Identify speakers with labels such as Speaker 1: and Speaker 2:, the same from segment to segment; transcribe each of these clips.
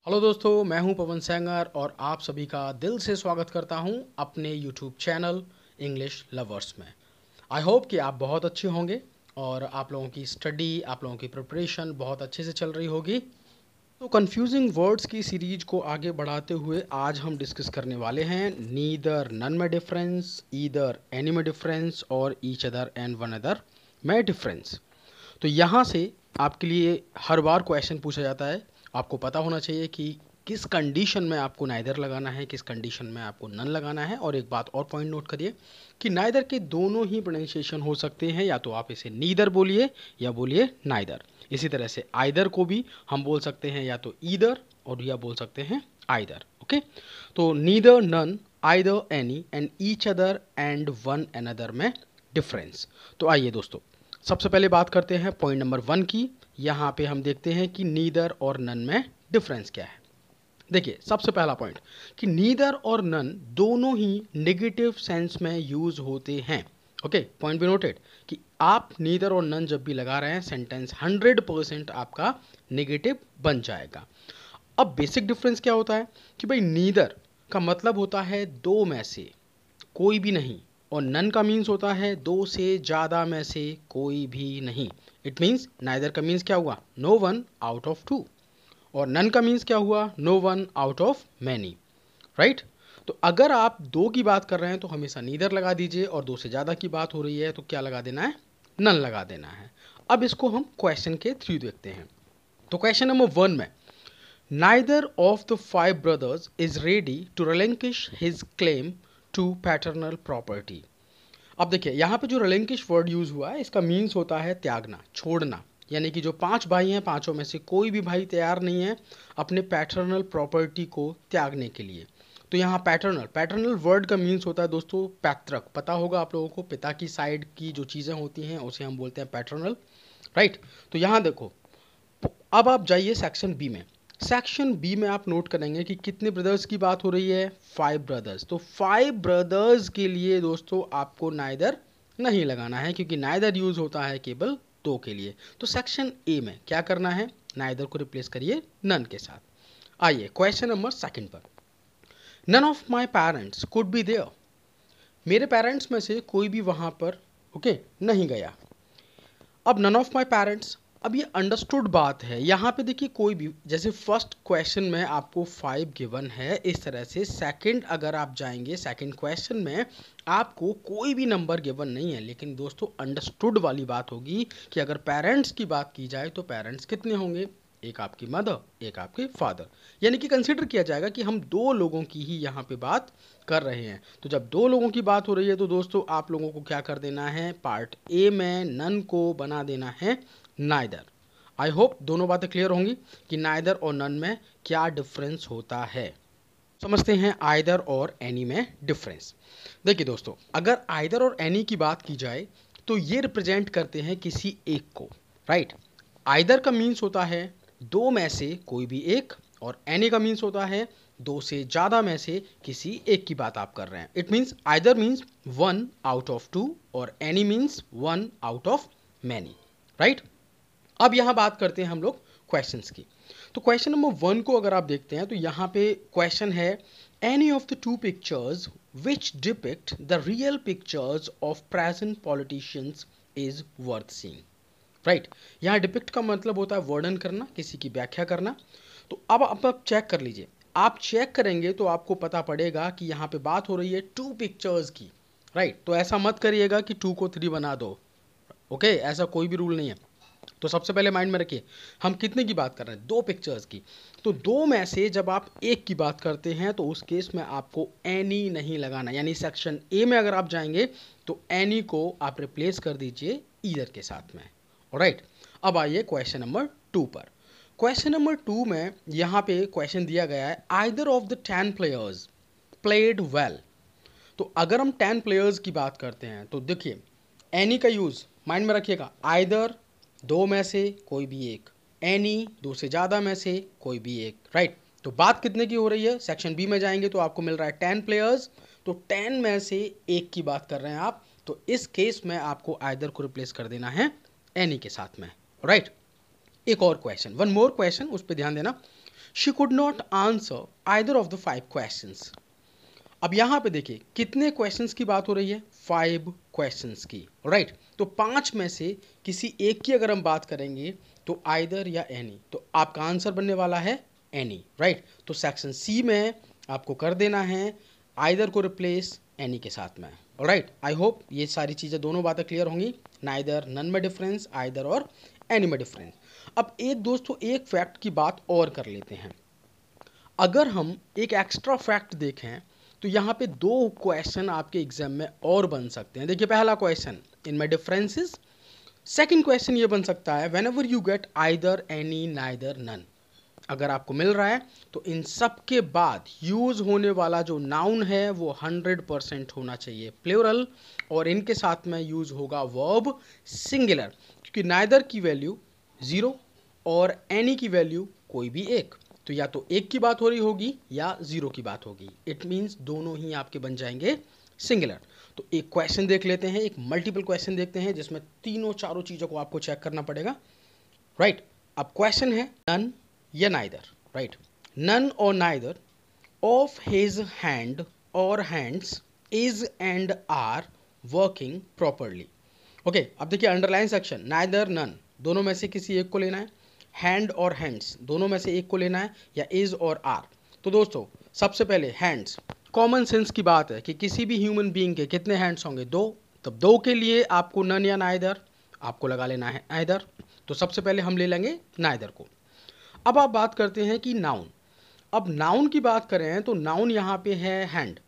Speaker 1: Hello दोस्तों, मैं हूं पवन सेंगर और आप सभी का दिल से स्वागत करता हूं अपने यूट्यूब चैनल इंग्लिश लवर्स में। आई होप कि आप बहुत अच्छे होंगे और आप लोगों की स्टडी, आप लोगों की प्रिपरेशन बहुत अच्छे से चल रही होगी। तो कंफ्यूजिंग वर्ड्स की सीरीज को आगे बढ़ाते हुए आज हम डिस्कस करने वाले हैं नीदर नन में डिफरेंस, ईदर एनी में डिफरेंस और each other and one other में डिफरेंस। तो यहाँ से आपके लिए हर बार क्वेश्चन पूछा जाता है। आपको पता होना चाहिए कि किस कंडीशन में आपको नाइदर लगाना है, किस कंडीशन में आपको नन लगाना है। और एक बात और पॉइंट नोट करिए कि नाइदर के दोनों ही प्रोनाउंसिएशन हो सकते हैं, या तो आप इसे नीदर बोलिए या बोलिए नाइदर। इसी तरह से आइदर को भी हम बोल सकते हैं या तो ईदर और या बोल सकते हैं आइदर। ओके, तो neither, none, either, any and each other and one another में डिफरेंस। तो आइए दोस्तों, सबसे पहले बात करते हैं पॉइंट नंबर 1 की। यहाँ पे हम देखते हैं कि नीदर और नन में डिफरेंस क्या है। देखिए, सबसे पहला पॉइंट कि नीदर और नन दोनों ही नेगेटिव सेंस में यूज होते हैं। ओके, पॉइंट बी नोटेड कि आप नीदर और नन जब भी लगा रहे हैं, सेंटेंस 100% आपका नेगेटिव बन जाएगा। अब बेसिक डिफरेंस क्या होता है कि भाई नीदर का मतलब होता है दो में से कोई भी नहीं, और नन का मीन्स होता है दो से ज़्यादा में से कोई भी नहीं। इट मीन्स नाइदर का मीन्स क्या हुआ, no one out of two, और नन का मीन्स क्या हुआ, no one out of many. Right. तो अगर आप दो की बात कर रहे हैं तो हमेशा नीदर लगा दीजिए, और दो से ज़्यादा की बात हो रही है तो क्या लगा देना है, नन लगा देना है। अब इसको हम क्वेश्चन के थ्रू देखते हैं। तो क्वेश्चन नंबर 1 में, Neither of the five brothers is ready to relinquish his claim to paternal property. अब देखिए, यहाँ पे जो relinquish वर्ड यूज हुआ है, इसका मीन्स होता है त्यागना, छोड़ना। यानी कि जो 5 भाई हैं, पांचों में से कोई भी भाई तैयार नहीं है अपने पैटर्नल प्रॉपर्टी को त्यागने के लिए। तो यहाँ पैटर्नल पैटर्नल वर्ड का मीन्स होता है दोस्तों पैतृक। पता होगा आप लोगों को, पिता की साइड की जो चीज़ें होती हैं उसे हम बोलते हैं पैटर्नल। राइट। तो यहाँ देखो, अब आप जाइए सेक्शन बी में। सेक्शन बी में आप नोट करेंगे कि कितने ब्रदर्स की बात हो रही है, 5 ब्रदर्स। तो 5 ब्रदर्स के लिए दोस्तों आपको नाइदर नहीं लगाना है, क्योंकि नाइदर यूज होता है केवल दो के लिए। तो सेक्शन ए में क्या करना है, नाइदर को रिप्लेस करिए नन के साथ। आइए क्वेश्चन नंबर 2 पर। None of my parents could be there. मेरे पेरेंट्स में से कोई भी वहां पर ओके नहीं गया। अब नन ऑफ माई पेरेंट्स, अब ये अंडरस्टूड बात है। यहाँ पे देखिए, कोई भी, जैसे फर्स्ट क्वेश्चन में आपको 5 गिवन है, इस तरह से सेकंड अगर आप जाएंगे, सेकंड क्वेश्चन में आपको कोई भी नंबर गिवन नहीं है। लेकिन दोस्तों अंडरस्टूड वाली बात होगी कि अगर पेरेंट्स की बात की जाए तो पेरेंट्स कितने होंगे, एक आपकी मदर, एक आपके फादर। यानी कि कंसिडर किया जाएगा कि हम दो लोगों की ही यहाँ पे बात कर रहे हैं। तो जब दो लोगों की बात हो रही है तो दोस्तों आप लोगों को क्या कर देना है, पार्ट ए में नन को बना देना है नाइदर। आई होप दोनों बातें क्लियर होंगी कि नाइदर और नन में क्या डिफरेंस होता है। समझते हैं आइदर और एनी में डिफरेंस। देखिए दोस्तों, अगर आइदर और एनी की बात की जाए तो ये रिप्रेजेंट करते हैं किसी एक को। राइट। आइदर का मीन्स होता है दो में से कोई भी एक, और एनी का मीन्स होता है दो से ज़्यादा में से किसी एक की बात आप कर रहे हैं। It means either means one out of two, और any means one out of many. Right. अब यहाँ बात करते हैं हम लोग क्वेश्चंस की। तो क्वेश्चन नंबर 1 को अगर आप देखते हैं तो यहाँ पे क्वेश्चन है, any of the two pictures which depict the real pictures of present politicians is worth seeing. Right. यहाँ डिपिक्ट का मतलब होता है वर्णन करना, किसी की व्याख्या करना। तो अब आप चेक कर लीजिए, आप चेक करेंगे तो आपको पता पड़ेगा कि यहाँ पे बात हो रही है टू पिक्चर्स की। राइट। तो ऐसा मत करिएगा कि 2 को 3 बना दो। ओके, ऐसा कोई भी रूल नहीं है। तो सबसे पहले माइंड में रखिए, हम कितने की बात कर रहे हैं, दो पिक्चर्स की। तो दो में से जब आप एक की बात करते हैं तो उस केस में आपको एनी नहीं लगाना। यानी सेक्शन ए में अगर आप जाएंगे तो एनी को आप रिप्लेस कर दीजिए ईदर के साथ में। ऑलराइट। अब आइए क्वेश्चन नंबर 2 पर। क्वेश्चन नंबर 2 में यहाँ पे क्वेश्चन दिया गया है, either of the 10 players played well. तो अगर हम 10 प्लेयर्स की बात करते हैं तो देखिए, एनी का यूज माइंड में रखिएगा, आइदर दो में से कोई भी एक, एनी दो से ज़्यादा में से कोई भी एक। राइट। तो बात कितने की हो रही है, सेक्शन बी में जाएंगे तो आपको मिल रहा है 10 प्लेयर्स। तो 10 में से एक की बात कर रहे हैं आप, तो इस केस में आपको आइदर को रिप्लेस कर देना है एनी के साथ में। राइट। एक और क्वेश्चन, वन मोर क्वेश्चन, उस पर ध्यान देना। She could not answer either of the 5 questions. अब यहाँ पे देखिए कितने क्वेश्चंस की बात हो रही है, 5 क्वेश्चंस की, राइट। तो 5 में से किसी एक की अगर हम बात करेंगे तो आइदर या एनी, तो आपका आंसर बनने वाला है एनी, राइट। तो सेक्शन सी में आपको कर देना है आइदर को रिप्लेस एनी के साथ में, राइट। आई होप ये सारी चीज़ें दोनों बातें क्लियर होंगी, नाइदर नन में डिफरेंस, आइदर और एनी में डिफरेंस। अब एक दोस्तों एक फैक्ट की बात और कर लेते हैं। अगर हम एक एक्स्ट्रा फैक्ट देखें तो यहाँ पे 2 क्वेश्चन आपके एग्जाम में और बन सकते हैं। देखिए पहला क्वेश्चन इनमें डिफरेंसेस, सेकंड क्वेश्चन ये बन सकता है whenever you get either any neither none, अगर आपको मिल रहा है तो इन सब के बाद यूज होने वाला जो नाउन है वो 100% होना चाहिए प्लूरल, और इनके साथ में यूज होगा वर्ब सिंगुलर, क्योंकि नाइदर की वैल्यू 0 और एनी की वैल्यू कोई भी एक, तो या तो एक की बात हो रही होगी या 0 की बात होगी। इट मीन्स दोनों ही आपके बन जाएंगे सिंगुलर। तो एक क्वेश्चन देख लेते हैं, एक मल्टीपल क्वेश्चन देखते हैं जिसमें तीनों चारों चीज़ों को आपको चेक करना पड़ेगा, राइट। अब क्वेश्चन है नन या नाइदर, राइट। नन और नाइदर ऑफ हिज हैंड और hands is and are working properly. Okay, अब देखिए अंडरलाइन सेक्शन, नाइदर नन दोनों में से किसी एक को लेना है, हैंड और हैंड्स दोनों में से एक को लेना है, या इज और आर। तो दोस्तों सबसे पहले हैंड्स, कॉमन सेंस की बात है कि किसी भी ह्यूमन बीइंग के कितने हैंड्स होंगे, 2। तब 2 के लिए आपको नन या नाइदर आपको लगा लेना है आइदर, तो सबसे पहले हम ले लेंगे नाइदर को। अब आप बात करते हैं कि नाउन, अब नाउन की बात करें तो नाउन यहाँ पे है हैंड,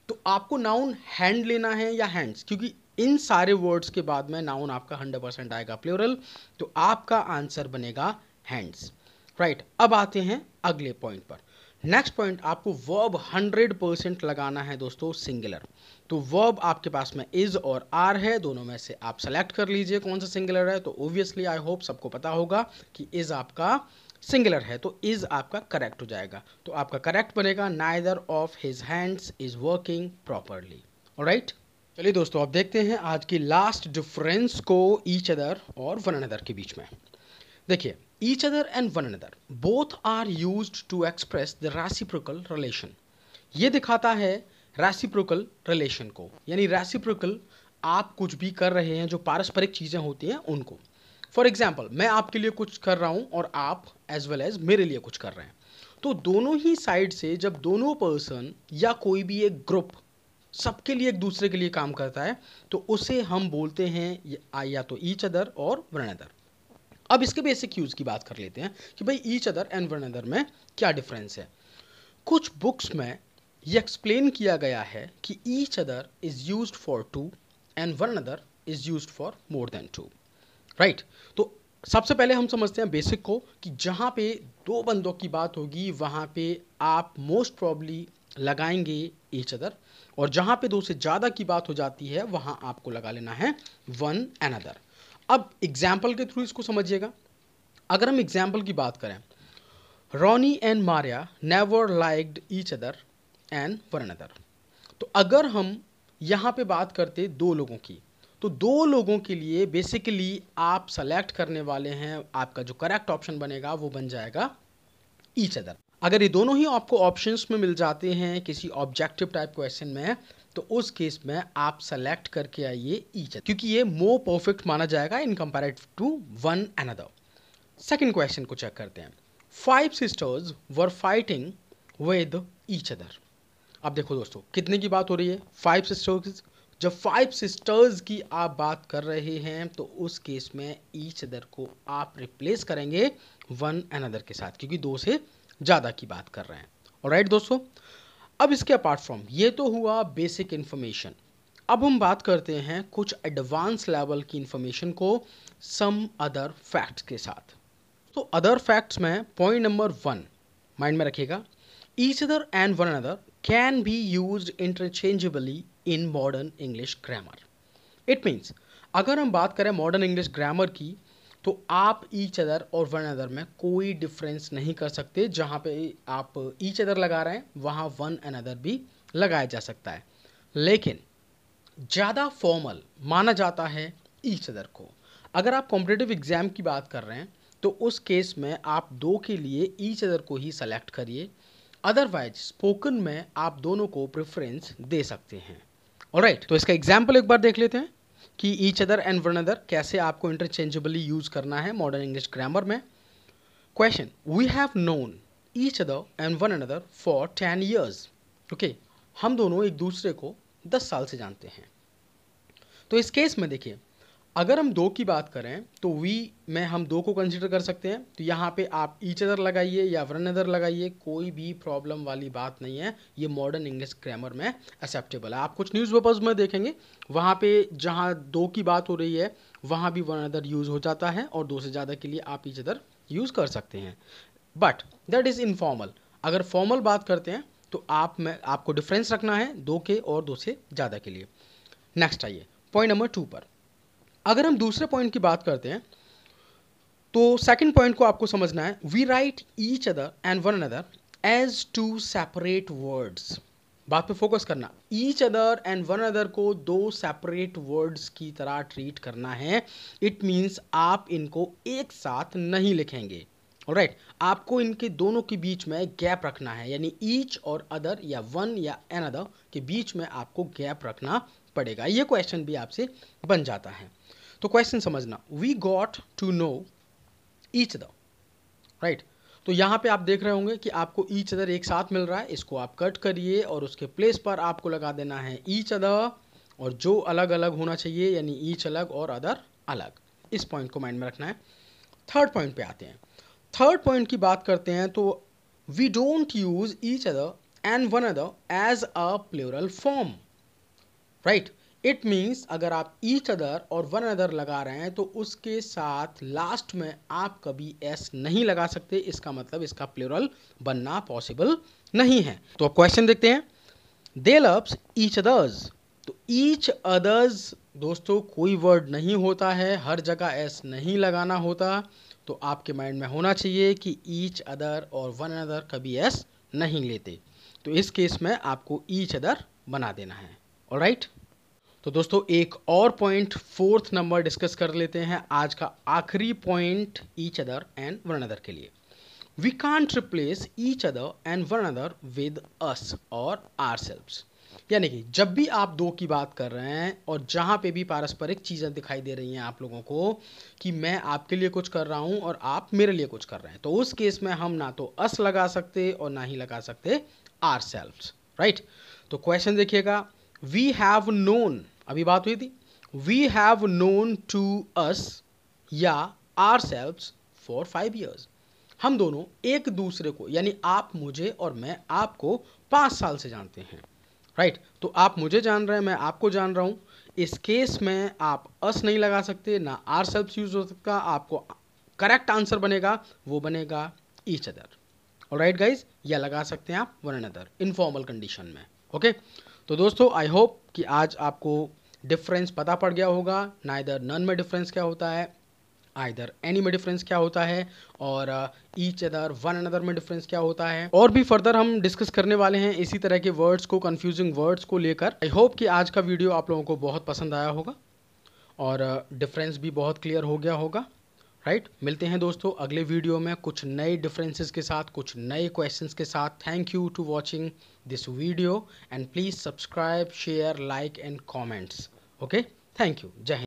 Speaker 1: तो आपको नाउन हैंड लेना है या हैंड्स, क्योंकि इन सारे वर्ड्स के बाद में नाउन आपका 100% आएगा प्लूरल, तो आपका आंसर बनेगा हैंड्स, राइट। अब आते हैं अगले पॉइंट पर। नेक्स्ट पॉइंट, आपको वर्ब 100% लगाना है दोस्तों सिंगुलर। तो वर्ब आपके पास में इज और आर है, दोनों में से आप सेलेक्ट कर लीजिए कौन सा सिंगुलर है। तो ऑब्वियसली आई होप सबको पता होगा कि इज आपका सिंगुलर है, तो इज आपका करेक्ट हो जाएगा। तो आपका करेक्ट बनेगा neither of his hands is working properly, alright. चलिए दोस्तों अब देखते हैं आज की लास्ट डिफरेंस को ईच अदर और वन अनदर के बीच में। देखिए each other and one another both are used to express the reciprocal relation, ये दिखाता है reciprocal relation को, यानी reciprocal आप कुछ भी कर रहे हैं जो पारस्परिक चीज़ें होती हैं उनको। फॉर एग्जाम्पल मैं आपके लिए कुछ कर रहा हूँ और आप एज वेल एज मेरे लिए कुछ कर रहे हैं, तो दोनों ही साइड से जब दोनों पर्सन या कोई भी एक ग्रुप सबके लिए एक दूसरे के लिए काम करता है तो उसे हम बोलते हैं या तो ईच अदर और वन अनदर। अब इसके बेसिक यूज की बात कर लेते हैं कि भाई each other and one other में क्या डिफरेंस है। कुछ बुक्स में ये एक्सप्लेन किया गया है कि each other is used for 2 and one other is used for more than 2, right. तो सबसे पहले हम समझते हैं बेसिक को कि जहाँ पे 2 बंदों की बात होगी वहाँ पे आप मोस्ट प्रॉब्ली लगाएंगे ईच अदर, और जहाँ पे 2 से ज़्यादा की बात हो जाती है वहाँ आपको लगा लेना है वन अनदर। अब एग्जाम्पल के थ्रू इसको समझिएगा। अगर हम एग्जाम्पल की बात करें, Ronnie and Maria never liked each other and one another, तो अगर हम यहाँ पे बात करते 2 लोगों की, तो 2 लोगों के लिए बेसिकली आप सेलेक्ट करने वाले हैं, आपका जो करेक्ट ऑप्शन बनेगा वो बन जाएगा ईच अदर। अगर ये दोनों ही आपको ऑप्शंस में मिल जाते हैं किसी ऑब्जेक्टिव टाइप क्वेश्चन में, तो उस केस में आप सेलेक्ट करके आइए ईच, क्योंकि ये मोर परफेक्ट माना जाएगा in comparative to one another. Second question को चेक करते हैं। 5 sisters were fighting with each other. अब देखो दोस्तों कितने की बात हो रही है, 5 सिस्टर्स। जब 5 सिस्टर्स की आप बात कर रहे हैं तो उस केस में ईच अदर को आप रिप्लेस करेंगे वन अनदर के साथ, क्योंकि 2 से ज़्यादा की बात कर रहे हैं, ऑलराइट दोस्तों। अब इसके अपार्ट फ्रॉम ये तो हुआ बेसिक इन्फॉर्मेशन, अब हम बात करते हैं कुछ एडवांस लेवल की इन्फॉर्मेशन को सम अदर फैक्ट्स के साथ। तो अदर फैक्ट्स में पॉइंट नंबर 1 माइंड में रखिएगा, each other and one another can be used interchangeably in modern English grammar. It means अगर हम बात करें मॉडर्न इंग्लिश ग्रामर की, तो आप ईच अदर और वन अदर में कोई डिफरेंस नहीं कर सकते। जहाँ पे आप ईच अदर लगा रहे हैं वहाँ वन अनदर भी लगाया जा सकता है, लेकिन ज़्यादा फॉर्मल माना जाता है ईच अदर को। अगर आप कॉम्पिटिटिव एग्जाम की बात कर रहे हैं तो उस केस में आप दो के लिए ईच अदर को ही सेलेक्ट करिए, अदरवाइज स्पोकन में आप दोनों को प्रेफरेंस दे सकते हैं। ऑलराइट, तो इसका एग्जाम्पल एक बार देख लेते हैं कि each other and one other कैसे आपको इंटरचेंजेबली यूज करना है मॉडर्न इंग्लिश ग्रामर में। Question, we have known each other and one another for 10 years। Okay, हम दोनों एक दूसरे को 10 साल से जानते हैं। तो इस केस में देखिए, अगर हम दो की बात करें तो वी में हम दो को कंसीडर कर सकते हैं, तो यहाँ पे आप ईच अदर लगाइए या वन अदर लगाइए, कोई भी प्रॉब्लम वाली बात नहीं है, ये मॉडर्न इंग्लिश ग्रामर में एक्सेप्टेबल है। आप कुछ न्यूज़पेपर्स में देखेंगे, वहाँ पे जहाँ दो की बात हो रही है वहाँ भी वन अदर यूज़ हो जाता है और दो से ज़्यादा के लिए आप ईच अदर यूज़ कर सकते हैं, बट दैट इज़ इनफॉर्मल। अगर फॉर्मल बात करते हैं तो आपको डिफरेंस रखना है दो के और दो से ज़्यादा के लिए। नेक्स्ट आइए पॉइंट नंबर 2 पर। अगर हम दूसरे पॉइंट की बात करते हैं तो सेकंड पॉइंट को आपको समझना है, we write each other and one another as two separate words. बात पे फोकस करना, each other and one other को दो सेपरेट वर्ड्स की तरह ट्रीट करना है। इट मीन्स आप इनको एक साथ नहीं लिखेंगे। ऑलराइट, आपको इनके दोनों के बीच में गैप रखना है, यानी ईच और अदर या वन या एन अदर के बीच में आपको गैप रखना पड़ेगा। ये क्वेश्चन भी आपसे बन जाता है। तो क्वेश्चन समझना, we got to know each other. Right, तो यहाँ पे आप देख रहे होंगे कि आपको ईच अदर एक साथ मिल रहा है, इसको आप कट करिए और उसके प्लेस पर आपको लगा देना है ईच अदर, और जो अलग अलग होना चाहिए यानी ईच अलग और अदर अलग। इस पॉइंट को माइंड में रखना है। थर्ड पॉइंट पे आते हैं। थर्ड पॉइंट की बात करते हैं तो we don't use each other and one other as a plural form. Right, it means अगर आप ईच अदर और वन अदर लगा रहे हैं तो उसके साथ लास्ट में आप कभी एस नहीं लगा सकते, इसका मतलब इसका प्लूरल बनना पॉसिबल नहीं है। तो अब क्वेश्चन देखते हैं, दे लव्स ईच अदर्स। तो ईच अदर्स दोस्तों कोई वर्ड नहीं होता है, हर जगह एस नहीं लगाना होता, तो आपके माइंड में होना चाहिए कि ईच अदर और वन अदर कभी एस नहीं लेते, तो इस केस में आपको ईच अदर बना देना है। ऑलराइट, तो दोस्तों एक और पॉइंट फोर्थ नंबर डिस्कस कर लेते हैं, आज का आखिरी point each other and one other के लिए। We can't replace each other and one other with us और आवरसेल्व्स। यानी कि जब भी आप दो की बात कर रहे हैं और जहाँ पे भी पारस्परिक चीज़ें दिखाई दे रही हैं आप लोगों को कि मैं आपके लिए कुछ कर रहा हूँ और आप मेरे लिए कुछ कर रहे हैं, तो उस केस में हम ना तो अस लगा सकते और ना ही लगा सकते आवरसेल्व्स। राइट, तो क्वेश्चन देखिएगा, वी हैव नोन, अभी बात हुई थी, we have known to us या आवरसेल्व्स फॉर 5 years। हम दोनों एक दूसरे को यानी आप मुझे और मैं आपको 5 साल से जानते हैं। राइट, तो आप मुझे जान रहे हैं, मैं आपको जान रहा हूं, इस केस में आप अस नहीं लगा सकते, ना आवरसेल्व्स यूज हो सकता, आपको करेक्ट आंसर बनेगा वो बनेगा ईच अदर। ऑलराइट गाइज, या लगा सकते हैं आप वन अनदर इनफॉर्मल कंडीशन में। ओके, तो दोस्तों आई होप कि आज आपको डिफरेंस पता पड़ गया होगा, नाइदर नन में डिफरेंस क्या होता है, आइदर एनी में डिफरेंस क्या होता है, और ईच अदर वन अनदर में डिफरेंस क्या होता है। और भी फर्दर हम डिस्कस करने वाले हैं इसी तरह के वर्ड्स को, कंफ्यूजिंग वर्ड्स को लेकर। आई होप कि आज का वीडियो आप लोगों को बहुत पसंद आया होगा और डिफरेंस भी बहुत क्लियर हो गया होगा। राइट, मिलते हैं दोस्तों अगले वीडियो में कुछ नए डिफरेंसेस के साथ, कुछ नए क्वेश्चंस के साथ। Thank you to watching this video and please subscribe, share, like and comments. Okay, thank you, Jai Hind.